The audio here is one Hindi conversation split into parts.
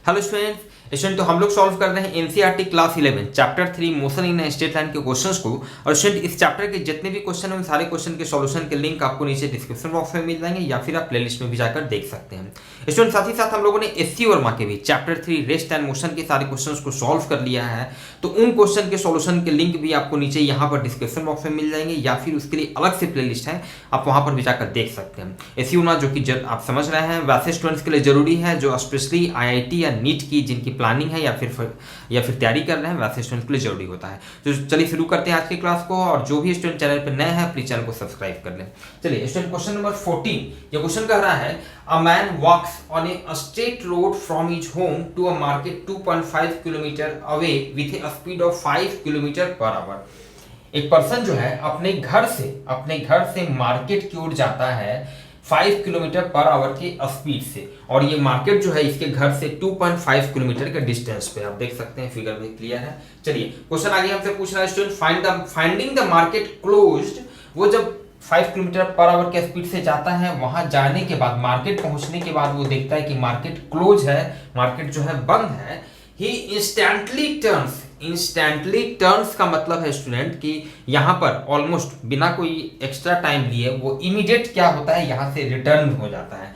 हेलो स्टूडेंट तो हम लोग सॉल्व कर रहे हैं NCERT class 11 chapter 3 motion in straight line के क्वेश्चंस को। और स्टूडेंट इस चैप्टर के जितने भी क्वेश्चन हैं उन सारे क्वेश्चन के सॉल्यूशन के लिंक आपको नीचे डिस्क्रिप्शन बॉक्स में मिल जाएंगे या फिर आप प्लेलिस्ट में भी जाकर देख सकते हैं। स्टूडेंट साथ ही साथ हम लोगों ने एससी वर्मा के भी चैप्टर 3 रेस्ट एंड मोशन के सारे क्वेश्चंस को सॉल्व कर लिया है, तो उन क्वेश्चन के सॉल्यूशन के लिंक भी आपको नीचे यहाँ पर डिस्क्रिप्शन बॉक्स में मिल जाएंगे या फिर उसके लिए अलग से प्लेलिस्ट है, आप वहाँ पर भी जाकर देख सकते हैं। एससी वर्मा जो कि आप समझ रहे हैं वैसे स्टूडेंट्स के लिए जरूरी है जो स्पेशली आईआईटी या नीट की जिनकी प्लानिंग है या फिर तैयारी कर रहे हैं वैसे स्टूडेंट के लिए जरूरी होता है। तो चलिए शुरू करते हैं आज की क्लास को, और जो भी स्टूडेंट चैनल पर नए हैं प्लीज चैनल को सब्सक्राइब कर लें। चलिए स्टूडेंट क्वेश्चन नंबर 14, ये क्वेश्चन कह रहा है a man walks on a straight road from his home to a market 2.5 kilometre away with a speed of 5 kilometre per hour. एक पर्सन जो है अपने घर से मार्केट की ओर जाता है 5 किलोमीटर पर आवर की स्पीड से, और ये मार्केट जो है इसके घर से 2.5 किलोमीटर के डिस्टेंस पे, आप देख सकते हैं फिगर में क्लियर है। चलिए क्वेश्चन आगे हमसे पूछ रहा है student finding the market closed. वो जब 5 किलोमीटर पर आवर के स्पीड से जाता है, वहां जाने के बाद मार्केट पहुंचने के बाद वो देखता है कि मार्केट क्लोज है, मार्केट जो है बंद है। ही इंस्टेंटली टर्न्स का मतलब है स्टूडेंट कि यहाँ पर ऑलमोस्ट बिना कोई एक्स्ट्रा टाइम लिए वो इमीडिएट क्या होता है, यहाँ से रिटर्न हो जाता है।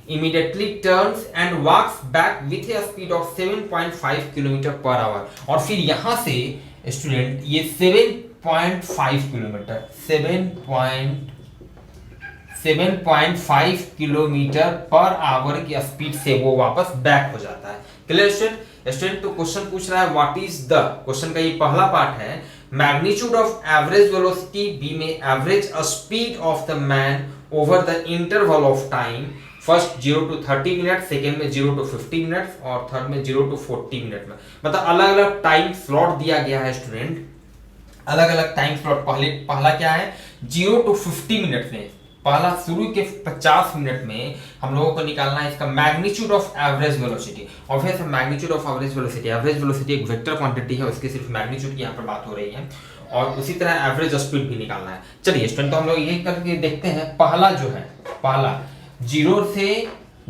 Immediately turns and walks back with a speed of 7.5 kilometre per hour. और फिर यहाँ से स्टूडेंट ये 7.5 किलोमीटर 7.5 किलोमीटर पर आवर की स्पीड से वो वापस बैक हो जाता है। क्लियर स्टूडेंट तो क्वेश्चन पूछ रहा है व्हाट इज द, क्वेश्चन का ये पहला पार्ट है, magnitude of average velocity, B में average speed of the man over the interval of time, first 0 to 30 minute, second में 0 to 50 मिनट और थर्ड में 0 to 40 मिनट में, मतलब अलग अलग टाइम स्लॉट दिया गया है स्टूडेंट, अलग अलग टाइम स्लॉट। पहला क्या है 0 to 50 मिनट में, पहला शुरू के 50 मिनट में हम लोगों को निकालना है इसका magnitude of average velocity. Obvious है मैग्नीट्यूड ऑफ एवरेज वेलोसिटी एक वेक्टर क्वांटिटी है, उसकी सिर्फ मैग्नीट्यूड की यहाँ पर बात हो रही है, और उसी तरह एवरेज स्पीड भी निकालना है। चलिए स्टूडेंट तो हम लोग ये करके देखते हैं। पहला 0 से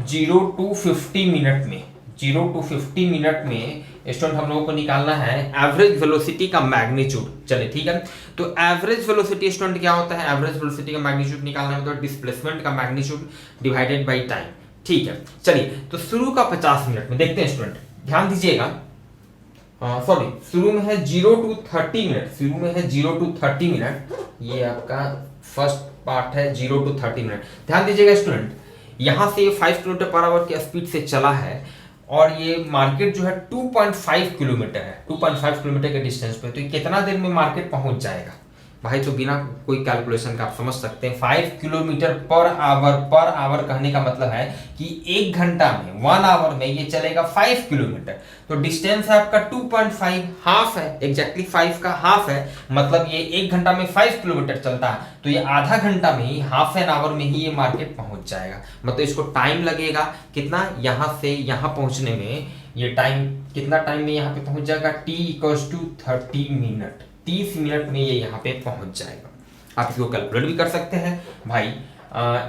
0 to 50 मिनट में, 0 to 50 मिनट में स्टूडेंट हम लोगों को निकालना है एवरेज वेलोसिटी का मैग्नीट्यूड। चलिए ठीक है, तो एवरेज वेलोसिटी स्टूडेंट क्या होता है, एवरेज वेलोसिटी का मैग्नीट्यूड निकालना है तो डिस्प्लेसमेंट का मैग्नीट्यूड डिवाइडेड बाय टाइम। ठीक है, चलिए तो शुरू का 50 मिनट में देखते हैं स्टूडेंट, ध्यान दीजिएगा। सॉरी, शुरू में है 0 to 30 मिनट, शुरू में है 0 to 30 मिनट, ये आपका फर्स्ट पार्ट है 0 to 30 मिनट। ध्यान दीजिएगा स्टूडेंट, यहां से 5 किलोमीटर पर आवर की स्पीड से चला है और ये मार्केट जो है 2.5 किलोमीटर है, 2.5 किलोमीटर के डिस्टेंस पे, तो ये कितना देर में मार्केट पहुंच जाएगा भाई? तो बिना कोई कैलकुलेशन का आप समझ सकते हैं 5 किलोमीटर पर आवर कहने का मतलब है कि 1 घंटा में 1 आवर में ये चलेगा 5 किलोमीटर। तो डिस्टेंस है आपका 2.5, हाफ है, एग्जैक्टली 5 का हाफ है, मतलब ये 1 घंटा में 5 किलोमीटर चलता है, तो ये आधा घंटा में ही, हाफ एन आवर में ही ये मार्केट पहुंच जाएगा। मतलब इसको टाइम लगेगा कितना, यहाँ से यहाँ पहुंचने में, ये टाइम कितना टाइम में यहाँ पे पहुंच जाएगा, t = 30 मिनट, 30 मिनट में ये यहाँ पे पहुंच जाएगा। आप इसको कैलकुलेट भी कर सकते हैं भाई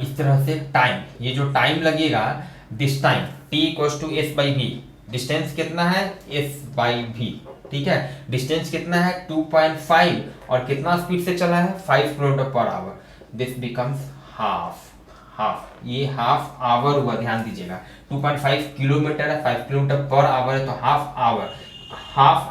इस तरह से। टाइम, ये जो टाइम लगेगा, this time t = s/v, distance कितना है s/v, ठीक है, डिस्टेंस कितना है 2.5 और कितना स्पीड से चला है 5 kilometre per our, this becomes half, ये हाफ आवर हुआ। ध्यान दीजिएगा 2.5 किलोमीटर है, 5 किलोमीटर पर आवर है, तो हाफ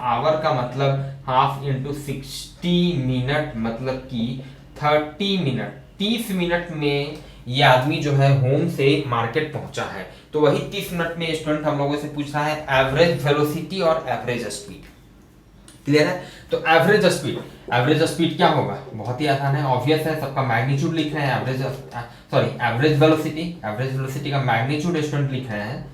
आवर का मतलब हाफ इंटू 60 मिनट, मतलब कि 30 मिनट, 30 मिनट में ये आदमी जो है होम से मार्केट पहुंचा है। तो वही 30 मिनट में स्टूडेंट हम लोगों से पूछ रहा है एवरेज वेलोसिटी और एवरेज स्पीड। क्लियर है? तो एवरेज स्पीड क्या होगा, बहुत ही आसान है, ऑब्वियस है, सबका मैग्नीट्यूड लिख रहे हैं, एवरेज वेलोसिटी का मैग्नीट्यूड स्टूडेंट लिख रहे हैं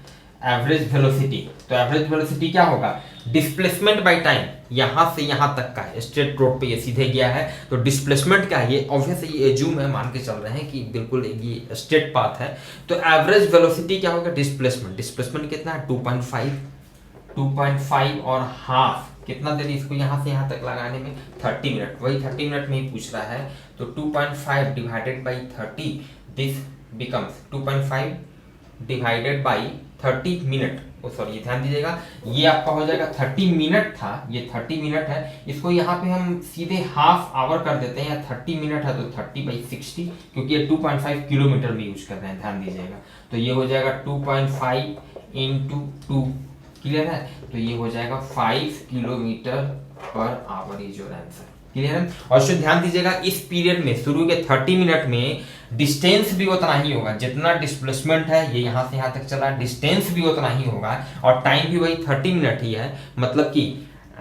एवरेज वेलोसिटी। तो एवरेज वेलोसिटी क्या होगा, डिस्प्लेसमेंट बाय टाइम, यहां से यहां तक का है, स्ट्रेट रोड पे ये सीधे गया है, तो डिस्प्लेसमेंट क्या है, ये ऑब्वियस ये एज्यूम है, मान के चल रहे हैं कि बिल्कुल ये स्ट्रेट पाथ है। तो एवरेज वेलोसिटी क्या होगा, डिस्प्लेसमेंट कितना है 2.5 और हाफ, कितना देर इसको यहां से यहां तक लगाने में 30 मिनट, वही 30 मिनट में ही पूछ रहा है। तो 2.5 divided by 30, this becomes 2.5 divided by 30 minute, sorry ये ध्यान दीजिएगा, ये आपका हो जाएगा 30 मिनट था, ये 30 मिनट है, इसको यहाँ पे हम सीधे हाफ आवर कर देते हैं, या 30 मिनट है तो 30/60, क्योंकि ये 2.5 किलोमीटर में यूज कर रहे हैं, ध्यान दीजिएगा। तो ये हो जाएगा 2.5 × 2, क्लियर है, तो ये हो जाएगा 5 किलोमीटर पर आवर, ये जो आंसर, क्लियर है। और शुद्ध ध्यान दीजिएगा, इस पीरियड में शुरू के 30 मिनट में डिस्टेंस भी उतना ही होगा, जितना डिस्प्लेसमेंट है ये यहाँ से यहाँ तक चला, डिस्टेंस भी उतना ही होगा, और टाइम भी वही 30 मिनट ही है, मतलब कि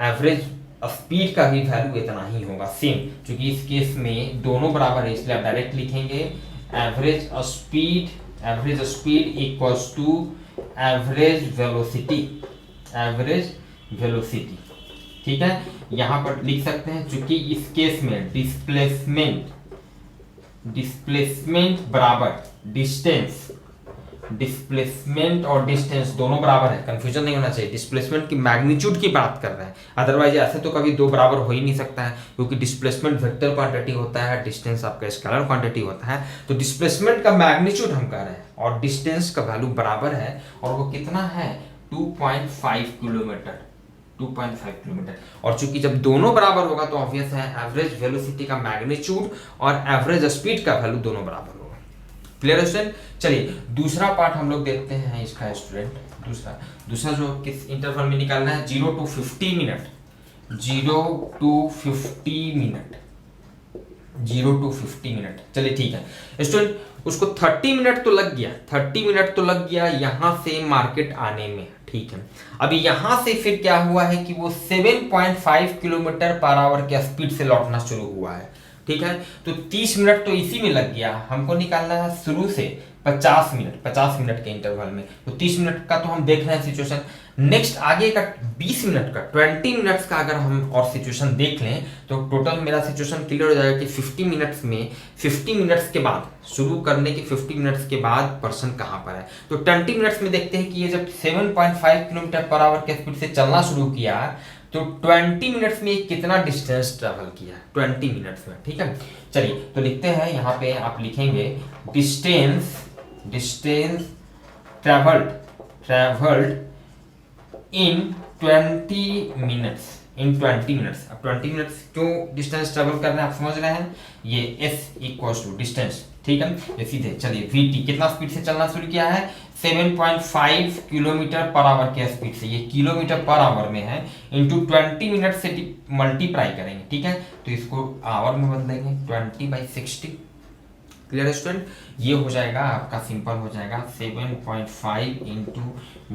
एवरेज स्पीड का भी वैल्यू इतना ही होगा, सेम, क्योंकि इस केस में दोनों बराबर है, इसलिए आप डायरेक्ट लिखेंगे average speed equals to average velocity, ठीक है। यहां पर लिख सकते हैं, चूंकि इस केस में डिस्प्लेसमेंट बराबर डिस्प्लेसमेंट और डिस्टेंस दोनों बराबर है, कंफ्यूजन नहीं होना चाहिए, डिस्प्लेसमेंट की मैग्नीट्यूड की बात कर रहे हैं, अदरवाइज ऐसे तो कभी दो बराबर हो ही नहीं सकता है, क्योंकि डिस्प्लेसमेंट वेक्टर क्वांटिटी होता है, डिस्टेंस आपका स्केलर क्वांटिटी होता है, तो डिस्प्लेसमेंट का मैग्नीट्यूड हम कह रहे हैं और डिस्टेंस का वैल्यू बराबर है, और वो कितना है 2.5 किलोमीटर, 2.5 किलोमीटर। और चूंकि जब दोनों बराबर होगा तो ऑब्वियस है एवरेज वेलोसिटी का मैग्नीट्यूड और एवरेज स्पीड का वैल्यू दोनों बराबर होगा। क्लियर स्टूडेंट, चलिए दूसरा पार्ट हम लोग देखते हैं इसका स्टूडेंट, दूसरा जो किस इंटरवल में निकालना है, 0 to 50 minute, 0 to 50 minute, 0 to 50 minute. चलिए ठीक है स्टूडेंट, उसको 30 मिनट तो लग गया, 30 मिनट तो लग गया यहां से मार्केट आने में, ठीक है। अभी यहां से फिर क्या हुआ है कि वो 7.5 किलोमीटर पर आवर के स्पीड से लौटना शुरू हुआ है, ठीक है। तो 30 मिनट तो इसी में लग गया, हमको निकालना है शुरू से 50 मिनट के इंटरवल में, तो 30 मिनट का तो हम देख रहे हैं सिचुएशन, नेक्स्ट आगे का 20 मिनट का 20 मिनट्स का अगर हम और सिचुएशन देख लें तो टोटल मेरा सिचुएशन क्लियर हो जाएगा कि 50 मिनट्स में 50 मिनट्स के बाद, शुरू करने के 50 मिनट्स के बाद पर्सन कहाँ पर है। तो 20 मिनट्स में देखते हैं कि ये जब 7.5 किलोमीटर पर आवर के स्पीड से चलना शुरू किया तो 20 मिनट्स में कितना डिस्टेंस ट्रैवल किया, 20 मिनट्स में, ठीक है। चलिए तो लिखते हैं, यहाँ पे आप लिखेंगे डिस्टेंस ट्रैवल्ड इन 20 मिनट्स, अब 20 मिनट्स क्यों डिस्टेंस ट्रेवल कर रहे हैं आप समझ रहे हैं, ये s इक्वल्स टू डिस्टेंस, ठीक है। ये सीधे चलिए vt कितना स्पीड से चलना शुरू किया है, 7.5 किलोमीटर पर आवर के स्पीड से, ये किलोमीटर पर आवर में है, इनटू 20 मिनट से मल्टीप्लाई करेंगे, ठीक है। तो इसको आवर में बदलेंगे 20/60, क्लियर स्टूडेंट, ये हो जाएगा आपका सिंपल हो जाएगा 7.5 ×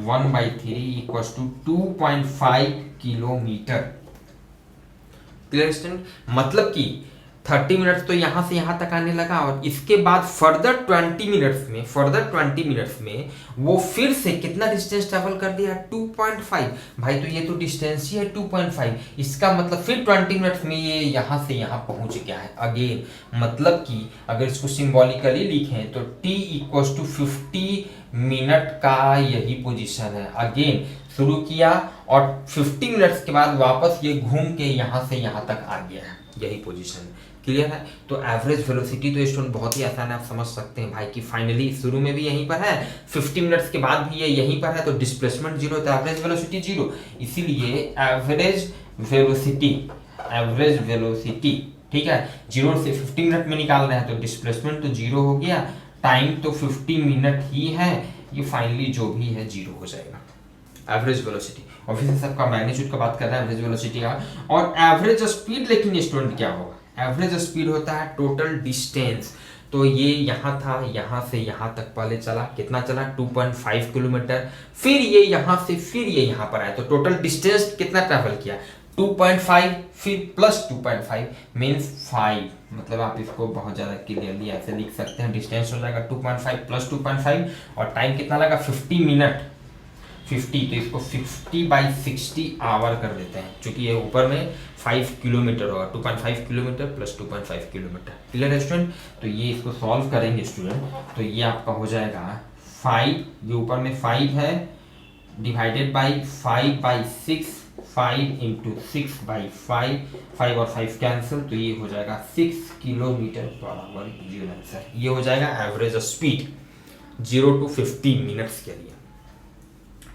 1/3 equals to 2.5 kilometre, clear student. मतलब कि 30 मिनट्स तो यहां से यहां तक आने लगा, और इसके बाद फर्दर 20 मिनट्स में वो फिर से कितना डिस्टेंस ट्रैवल कर दिया, 2.5, भाई तो ये तो डिस्टेंस ही है 2.5, इसका मतलब फिर 20 मिनट्स में ये यहां से यहां पहुंच गया है अगेन, मतलब कि अगर इसको सिंबॉलिकली लिखें तो t इक्वल्स टू 50 मिनट का यही पोजीशन है, अगेन शुरू किया और 50 मिनट्स के बाद वापस ये घूम के यहां से यहां तक आ गया है, यही पोजीशन, क्लियर है। तो एवरेज वेलोसिटी तो स्टूडेंट बहुत ही आसान है, आप समझ सकते हैं भाई कि फाइनली शुरू में भी यहीं पर है, 50 मिनट्स के बाद भी ये यहीं पर है, तो डिस्प्लेसमेंट 0 तो एवरेज वेलोसिटी 0, इसीलिए एवरेज वेलोसिटी, ठीक है, 0 से 50 मिनट में निकाल रहे हैं तो डिस्प्लेसमेंट तो 0 हो गया, टाइम तो 50 मिनट ही है, ये फाइनली जो भी है 0 हो जाएगा एवरेज वेलोसिटी। और फिर सबका मैग्नीट्यूड का बात कर रहे हैं एवरेज वेलोसिटी का, और एवरेज स्पीड लेकिन स्टूडेंट क्या होगा, एवरेज स्पीड होता है टोटल डिस्टेंस, तो ये यहाँ था, यहाँ से यहाँ तक पहले चला, कितना चला 2.5 किलोमीटर, फिर ये यहाँ से फिर ये यहाँ पर आया, तो टोटल डिस्टेंस कितना ट्रैवल किया 2.5, फिर प्लस 2.5 मीन्स 5, मतलब आप इसको बहुत ज़्यादा क्लियरली ऐसे लिख सकते हैं, डिस्टेंस हो जाएगा 2.5 प्लस 2.5, और टाइम कितना लगा 50 मिनट, 50, तो इसको 50/60 आवर कर देते हैं, क्योंकि ये ऊपर में 5 किलोमीटर होगा, 2.5 किलोमीटर प्लस 2.5 किलोमीटर, क्लियर है स्टूडेंट। तो ये इसको सॉल्व करेंगे स्टूडेंट, तो ये आपका हो जाएगा 5, ये ऊपर में 5 है, डिवाइडेड बाई 5/6, 5 × 6/5, 5 और 5 कैंसिल, तो ये हो जाएगा 6 किलोमीटर पर आवर, ये हो जाएगा एवरेज स्पीड 0 to 50 मिनट्स के लिए,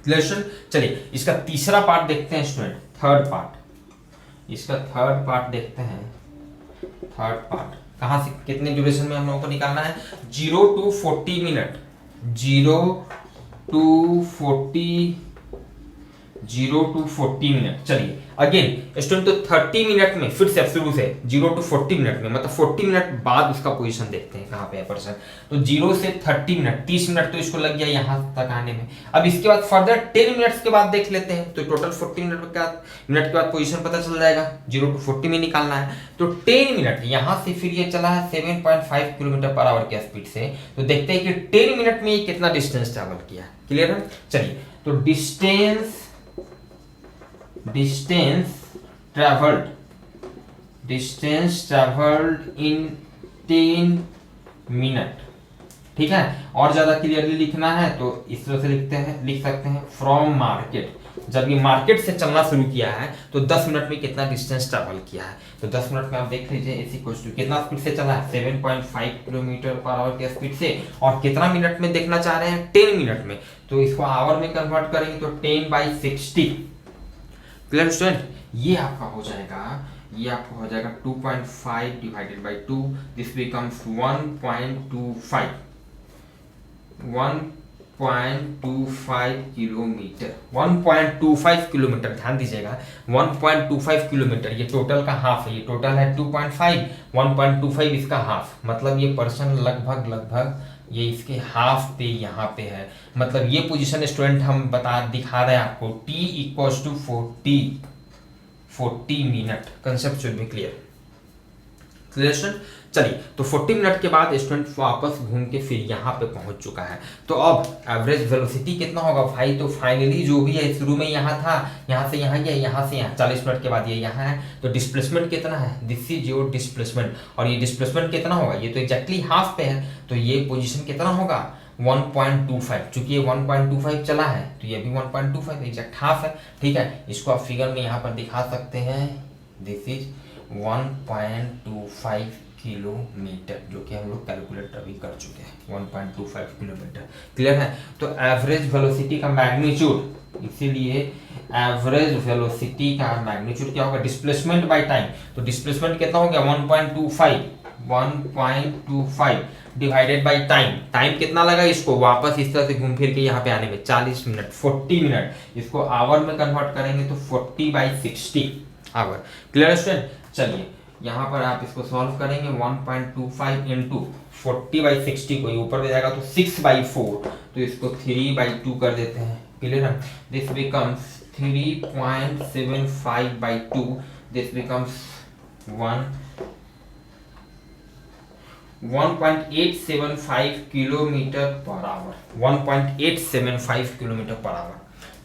क्लियर? चलिए इसका तीसरा पार्ट देखते हैं स्टूडेंट, थर्ड पार्ट। इसका थर्ड पार्ट देखते हैं। थर्ड पार्ट कहां से कितने ड्यूरेशन में हम लोगों को निकालना है? 0 to 40 मिनट। 0 to 40 चलिए अगेन स्टूडेंट, तो 30 मिनट में फिर से शुरू से 0 to 40 मिनट में, मतलब 40 मिनट बाद उसका पोजीशन देखते हैं कहाँ पे है पर्सन। तो 0 से 30 मिनट, 30 मिनट तो इसको लग गया यहाँ तक आने में। अब इसके बाद फर्दर 10 मिनट्स के बाद देख लेते हैं, तो टोटल 40 मिनट के बाद पोजीशन पता चल जाएगा। 0 to 40 में निकालना है, तो 10 मिनट यहाँ से फिर ये चला है 7.5 किलोमीटर पर आवर के स्पीड से। तो देखते हैं कि 10 मिनट में ये कितना डिस्टेंस ट्रैवल किया है। क्लियर है? चलिए तो डिस्टेंस traveled in 10 मिनट। ठीक है, और ज्यादा क्लियरली लिखना है तो इस तरह से लिख सकते हैं फ्रॉम मार्केट। जब ये मार्केट से चलना शुरू किया है तो 10 मिनट में कितना डिस्टेंस ट्रैवल किया है। तो 10 मिनट में आप देख लीजिए इस इक्वल्स टू कितना स्पीड से चला है, 7.5 किलोमीटर पर आवर के स्पीड से। और कितना मिनट में देखना चाह रहे हैं, 10 मिनट में। तो इसको आवर में कन्वर्ट करेंगे तो 10/60। Clear student? ये आपका हो जाएगा 2.5 divided by 2, this becomes 1.25 kilometre. 1.25 kilometre, ध्यान दीजिएगा 1.25 किलोमीटर। ये टोटल का हाफ है, ये टोटल है 2.5, 1.25 इसका हाफ, मतलब ये पर्सन लगभग ये इसके हाफ पे यहाँ पे है। मतलब ये पोजीशन स्टूडेंट हम दिखा रहे हैं आपको, t equals to 40 minute. Concept should be clear. Clear? चलिए तो 40 मिनट के बाद स्टूडेंट वापस घूम के फिर यहाँ पे पहुंच चुका है। तो अब एवरेज वेलोसिटी कितना होगा भाई? तो फाइनली जो भी है, शुरू में यहाँ था, यहाँ से यहाँ गया, यहाँ से यहाँ, 40 मिनट के बाद ये यहाँ है। तो डिस्प्लेसमेंट कितना है? This is your displacement. और ये डिस्प्लेसमेंट कितना होगा? ये तो एग्जैक्टली हाफ पे है, तो ये पोजीशन कितना होगा? 1.25। चूंकि ये 1.25 चला है तो ये भी 1.25 एग्जैक्ट हाफ है। ठीक है, इसको आप फिगर में यहाँ पर दिखा सकते हैं। दिस इज 1.25 किलोमीटर, जो कि हम लोग कैलकुलेट अभी कर चुके हैं, 1.25 किलोमीटर। क्लियर है? तो एवरेज वेलोसिटी का मैग्नीट्यूड, इसीलिए एवरेज वेलोसिटी का मैग्नीट्यूड क्या होगा? Displacement by time. तो डिस्प्लेसमेंट कितना हो गया? 1.25 डिवाइडेड बाय टाइम। टाइम कितना लगा इसको वापस इस तरह से घूम फिर के यहाँ पे आने में? 40 मिनट, 40 मिनट। इसको आवर में कन्वर्ट करेंगे तो 40/60 आवर। Clear student? चलिए यहाँ पर आप इसको सॉल्व करेंगे, 1.25 इंटू 40/60 को ऊपर में जाएगा तो 6/4, तो इसको 3/2 कर देते हैं। क्लियर है? This becomes 3.75/2, this becomes 1.875 kilometre per our. 1.875 kilometre per our.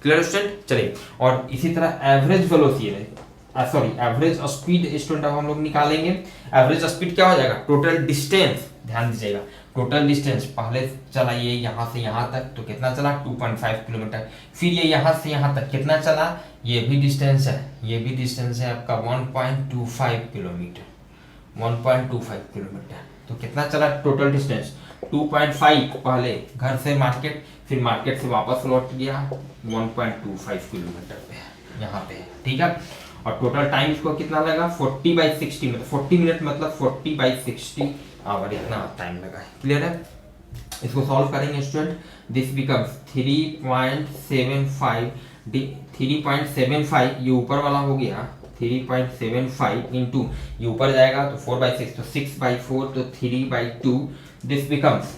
Clear student? चलिए और इसी तरह average velocity average speed student अब हम लोग निकालेंगे। एवरेज स्पीड क्या हो जाएगा? टोटल डिस्टेंस, ध्यान दीजिएगा, टोटल डिस्टेंस पहले चला ये यहाँ से यहाँ तक, तो कितना चला? 2.5 किलोमीटर। फिर ये यहाँ से यहाँ तक कितना चला? ये भी डिस्टेंस है, ये भी डिस्टेंस है आपका 1.25 किलोमीटर। 1.25 किलोमीटर, तो कितना चला टोटल डिस्टेंस? 2.5 पहले घर से मार्केट, फिर मार्केट से वापस लौट गया, 1.25 किलोमीटर पे है, यहाँ पे है। ठीक है, और टोटल टाइम इसको कितना लगा? 40/60, मतलब 40 मिनट मतलब 40/60 आवर, इतना टाइम लगा है। क्लियर है? इसको सॉल्व करेंगे स्टूडेंट, दिस बिकम्स 3.75 ये ऊपर वाला हो गया 3.75 इंटू ये ऊपर जाएगा तो 4/6, तो 6/4, तो 3/2, दिस बिकम्स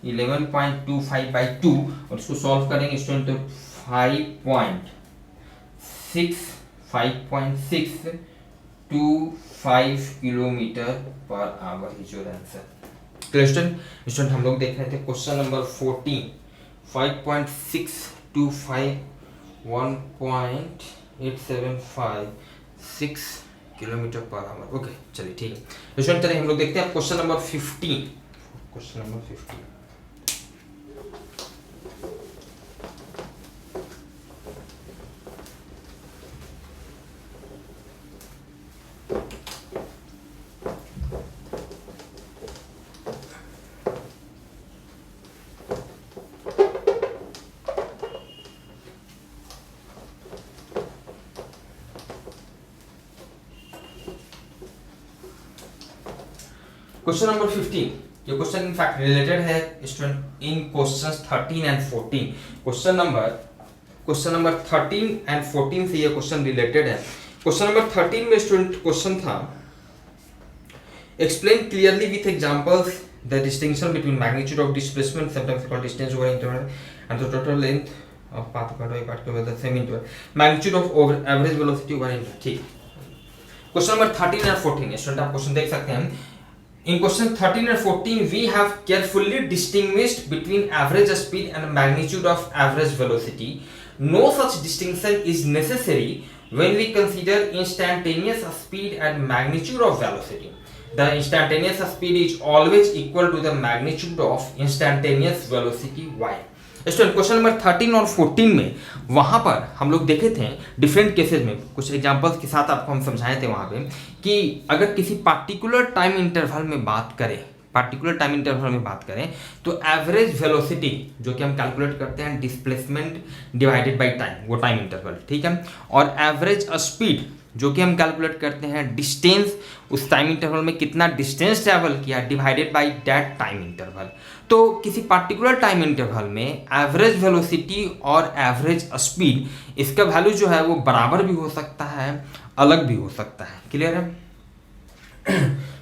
11.25/2। और इसको सॉल्व करेंगे स्टूडेंट तो 5.625 kilometre per our is your answer. Student हम लोग देख रहे थे question number 14, 5.625 1.875 kilometre per our. Okay चलिए ठीक है स्टूडेंट, चलिए हम लोग देखते हैं question number 15। Question number 15, question number 15, ये क्वेश्चन इन फैक्ट रिलेटेड है student in questions 13 and 14। Question number 13 and 14 से ये क्वेश्चन रिलेटेड है। क्वेश्चन नंबर 13 में स्टूडेंट क्वेश्चन था, explain clearly with examples the distinction between magnitude of displacement sometimes called distance over interval and the total length of path covered by particle with the same interval, magnitude of average velocity over interval. ठीक, क्वेश्चन नंबर 13 और 14 स्टूडेंट आप क्वेश्चन देख सकते हैं। In question 13 and 14, we have carefully distinguished between average speed and magnitude of average velocity. No such distinction is necessary when we consider instantaneous speed and magnitude of velocity. The instantaneous speed is always equal to the magnitude of instantaneous velocity y. Student question number 13 और 14 में वहां पर हम लोग देखे थे डिफरेंट केसेस में, कुछ एग्जांपल्स के साथ आपको हम समझाए थे वहां पे कि अगर किसी पार्टिकुलर टाइम इंटरवल में बात करें तो एवरेज वेलोसिटी जो कि हम कैलकुलेट करते हैं डिस्प्लेसमेंट डिवाइडेड बाय टाइम, वो टाइम इंटरवल, ठीक है, और एवरेज स्पीड जो कि हम कैलकुलेट करते हैं डिस्टेंस, उस टाइम इंटरवल में कितना डिस्टेंस ट्रैवल किया divided by that time interval. तो किसी पार्टिकुलर टाइम इंटरवल में एवरेज वेलोसिटी और एवरेज स्पीड, इसका वैल्यू जो है वो बराबर भी हो सकता है, अलग भी हो सकता है। क्लियर है?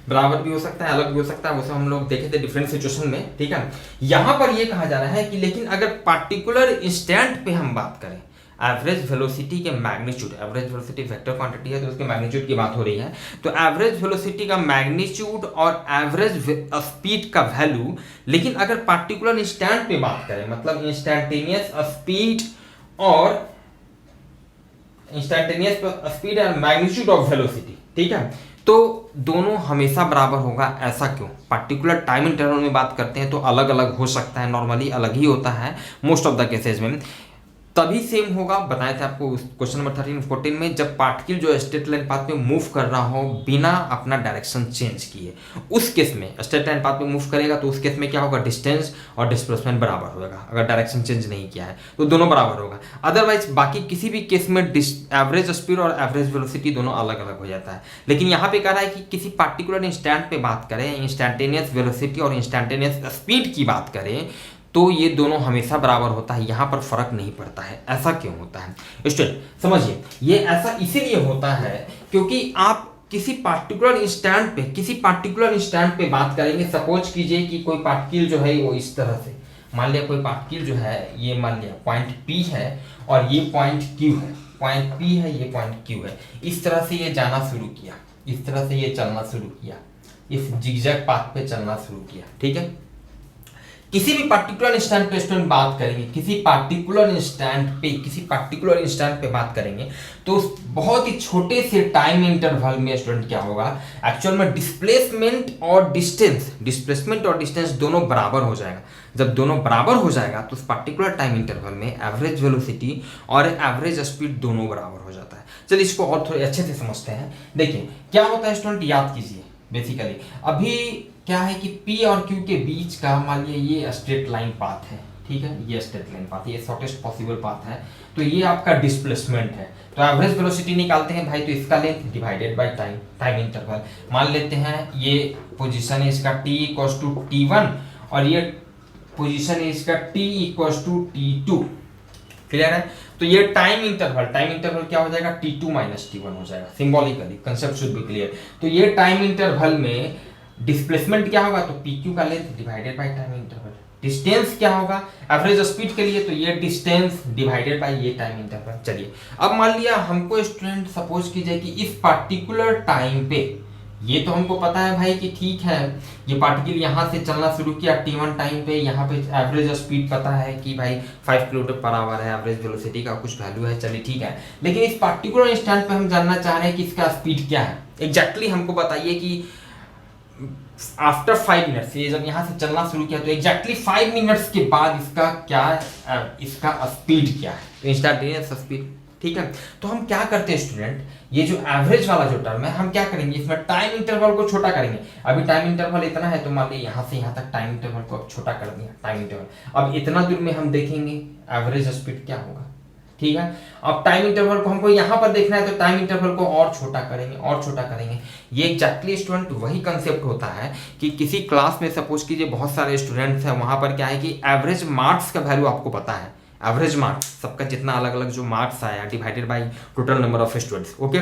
बराबर भी हो सकता है, अलग भी हो सकता है, वो सब हम लोग देखे थे डिफरेंट सिचुएशन में, ठीक है। यहां पर ये कहा जा रहा है कि लेकिन अगर पार्टिकुलर इंस्टेंट पे हम बात करें, एवरेज वेलोसिटी के magnitude, average velocity vector quantity है तो उसके मैग्नीट्यूड की बात हो रही है, तो एवरेज वेलोसिटी का मैग्नीट्यूड और एवरेज स्पीड का वैल्यू, लेकिन अगर पार्टिकुलर इंस्टेंट पे बात करें, मतलब इंस्टेंटेनियस स्पीड और मैग्नीट्यूड ऑफ वेलोसिटी, ठीक है, तो दोनों हमेशा बराबर होगा। ऐसा क्यों? पार्टिकुलर टाइम इंटरवल में बात करते हैं तो अलग अलग हो सकता है, नॉर्मली अलग ही होता है मोस्ट ऑफ द केसेज में। तभी सेम होगा, बताए थे आपको क्वेश्चन नंबर 13 14 में, जब पार्टिकल जो स्ट्रेट लाइन पाथ में मूव कर रहा हो बिना अपना डायरेक्शन चेंज किए, उस केस में स्ट्रेट लाइन पाथ में मूव करेगा तो उस केस में क्या होगा, डिस्टेंस और डिस्प्लेसमेंट बराबर होगा। अगर डायरेक्शन चेंज नहीं किया है तो दोनों बराबर होगा। अदरवाइज बाकी किसी भी केस में एवरेज स्पीड और एवरेज वेलोसिटी दोनों अलग अलग हो जाता है। लेकिन यहाँ पे कह रहा है कि किसी पार्टिकुलर इंस्टेंट पे बात करें, इंस्टेंटेनियस वेलोसिटी और इंस्टेंटेनियस स्पीड की बात करें, तो ये दोनों हमेशा बराबर होता है, यहाँ पर फर्क नहीं पड़ता है। ऐसा क्यों होता है स्टूडेंट? समझिए, ये ऐसा इसीलिए होता है क्योंकि आप किसी पार्टिकुलर इंस्टेंट पे बात करेंगे। सपोज कीजिए कि कोई पार्टिकल जो है वो इस तरह से, मान लिया कोई पार्टिकल जो है ये मान लिया पॉइंट P है और ये पॉइंट Q है, पॉइंट P है, ये पॉइंट Q है, इस तरह से ये जाना शुरू किया, इस तरह से ये चलना शुरू किया, इस जिगजैग पाथ पे चलना शुरू किया, ठीक है। किसी भी पार्टिकुलर इंस्टेंट पे स्टूडेंट बात करेंगे, किसी पार्टिकुलर इंस्टेंट पे बात करेंगे तो बहुत ही छोटे से टाइम इंटरवल में स्टूडेंट क्या होगा, एक्चुअल में डिस्प्लेसमेंट और डिस्टेंस दोनों बराबर हो जाएगा। जब दोनों बराबर हो जाएगा तो उस पार्टिकुलर टाइम इंटरवल में एवरेज वेलोसिटी और एवरेज स्पीड दोनों बराबर हो जाता है। चलिए इसको और थोड़े अच्छे से समझते हैं। देखिए क्या होता है स्टूडेंट, याद कीजिए। बेसिकली अभी क्या है कि P और Q के बीच का मान लिया ये स्ट्रेट लाइन पाथ है, ठीक है, ये स्ट्रेट लाइन पाथ, ये शॉर्टेस्ट पॉसिबल पाथ है, तो ये आपका डिस्प्लेसमेंट है। तो एवरेज वेलोसिटी निकालते हैं भाई, तो इसका length divided by time interval. मान लेते हैं ये पोजीशन है इसका t इक्वल्स टू t1 और ये पोजीशन है इसका t equals to t2। Clear है? तो ये टाइम इंटरवल क्या हो जाएगा, t2 माइनस t1 हो जाएगा। Symbolically concept should be clear. तो ये टाइम इंटरवल में डिस्प्लेसमेंट क्या होगा, तो PQ का length divided by time interval. Distance क्या होगा एवरेज स्पीड के लिए, तो ये डिस्टेंस डिवाइडेड बाय ये टाइम इंटरवल। चलिए अब मान लिया हमको स्टूडेंट सपोज कीजिए कि इस पार्टिकुलर टाइम पे, ये तो हमको पता है भाई कि ठीक है ये पार्टिकल यहाँ से चलना शुरू किया T1 टाइम पे, यहाँ पे एवरेज स्पीड पता है कि भाई 5 किलोमीटर पर आवर है, एवरेज वेलोसिटी का कुछ वैल्यू है, चलिए ठीक है। लेकिन इस पार्टिकुलर इंस्टेंट पे हम जानना चाह रहे हैं कि इसका स्पीड क्या है एग्जैक्टली। हमको बताइए कि आफ्टर 5 मिनट्स, ये जब यहाँ से चलना शुरू किया तो एग्जैक्टली 5 मिनट्स के बाद इसका क्या, इसका स्पीड क्या है, तो इंस्टेंटेनियस स्पीड, ठीक है। तो हम क्या करते हैं स्टूडेंट, ये जो एवरेज वाला जो टर्म है हम क्या करेंगे, इसमें टाइम इंटरवल को छोटा करेंगे। अभी टाइम इंटरवल इतना है तो मान लीजिए यहाँ से यहाँ तक टाइम इंटरवल को छोटा कर दिया, टाइम इंटरवल। अब इतना दूर में हम देखेंगे एवरेज स्पीड क्या होगा, ठीक है। अब टाइम इंटरवल को हमको यहाँ पर देखना है तो टाइम इंटरवल को और छोटा करेंगे और छोटा करेंगे। ये एग्जैक्टली स्टूडेंट वही कंसेप्ट होता है कि किसी क्लास में सपोज कीजिए बहुत सारे स्टूडेंट्स हैं, वहां पर क्या है कि एवरेज मार्क्स का वैल्यू आपको पता है, एवरेज मार्क्स सबका जितना अलग अलग जो मार्क्स आया divided by total number of students. Okay,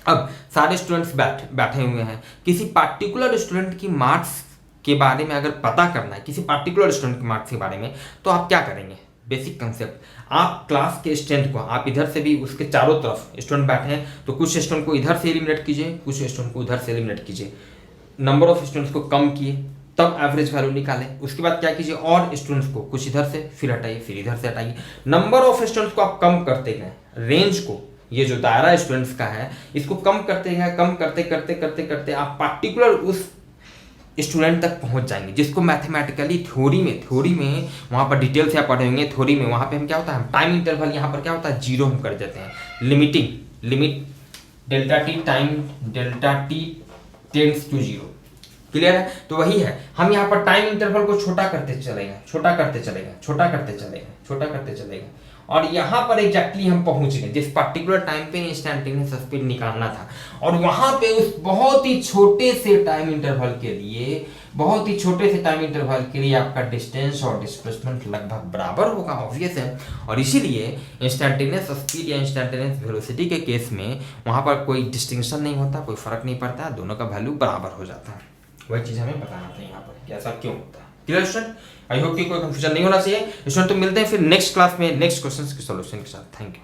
अब सारे स्टूडेंट्स बैठे हुए हैं, किसी पार्टिकुलर स्टूडेंट की मार्क्स के बारे में अगर पता करना है, किसी पार्टिकुलर स्टूडेंट के मार्क्स के बारे में, तो आप क्या करेंगे? बेसिक कंसेप्ट, आप क्लास के स्ट्रेंथ को, आप इधर से भी उसके चारों तरफ स्टूडेंट बैठे हैं तो कुछ स्टूडेंट को इधर से एलिमिनेट कीजिए, कुछ स्टूडेंट को उधर से एलिमिनेट कीजिए, नंबर ऑफ स्टूडेंट्स को कम किए, तब एवरेज वैल्यू निकालें। उसके बाद क्या कीजिए, और स्टूडेंट्स को कुछ इधर से फिर हटाइए, फिर इधर से हटाइए, नंबर ऑफ स्टूडेंट्स को आप कम करते गए, रेंज को, ये जो दायरा स्टूडेंट्स का है इसको कम करते गए, कम करते करते करते करते आप पार्टिकुलर उस स्टूडेंट तक पहुंच जाएंगे जिसको मैथमेटिकली थ्योरी में वहां पर डिटेल से आप पढ़े होंगे। थ्योरी में वहां पे हम क्या होता है, टाइम इंटरवल यहाँ पर क्या होता है, जीरो हम कर देते हैं, limit delta t time delta t tends to zero. Clear है? तो वही है, हम यहाँ पर टाइम इंटरवल को छोटा करते चलेंगे, छोटा करते चलेंगे, छोटा करते चलेंगे, छोटा करते चलेंगे, और यहाँ पर एग्जैक्टली हम पहुंच गए जिस पर्टिकुलर टाइम पे इंस्टेंटेनियस स्पीड निकालना था, और वहां पे उस बहुत ही छोटे से टाइम इंटरवल के लिए, बहुत ही छोटे से टाइम इंटरवल के लिए आपका डिस्टेंस और डिस्प्लेसमेंट लगभग बराबर होगा, ऑब्वियस है। और इसीलिए इंस्टेंटेनियस स्पीड या इंस्टेंटेनियस वेलोसिटी के केस में वहां पर कोई डिस्टिंक्शन नहीं होता, कोई फर्क नहीं पड़ता, दोनों का वैल्यू बराबर हो जाता है। वही चीज हमें बताना था यहाँ पर कि ऐसा क्यों होता है। Clear student? आई होप कि कोई कंफ्यूजन नहीं होना चाहिए स्टूडेंट। तो मिलते हैं फिर नेक्स्ट क्लास में नेक्स्ट क्वेश्चन के सॉल्यूशन के साथ। Thank you.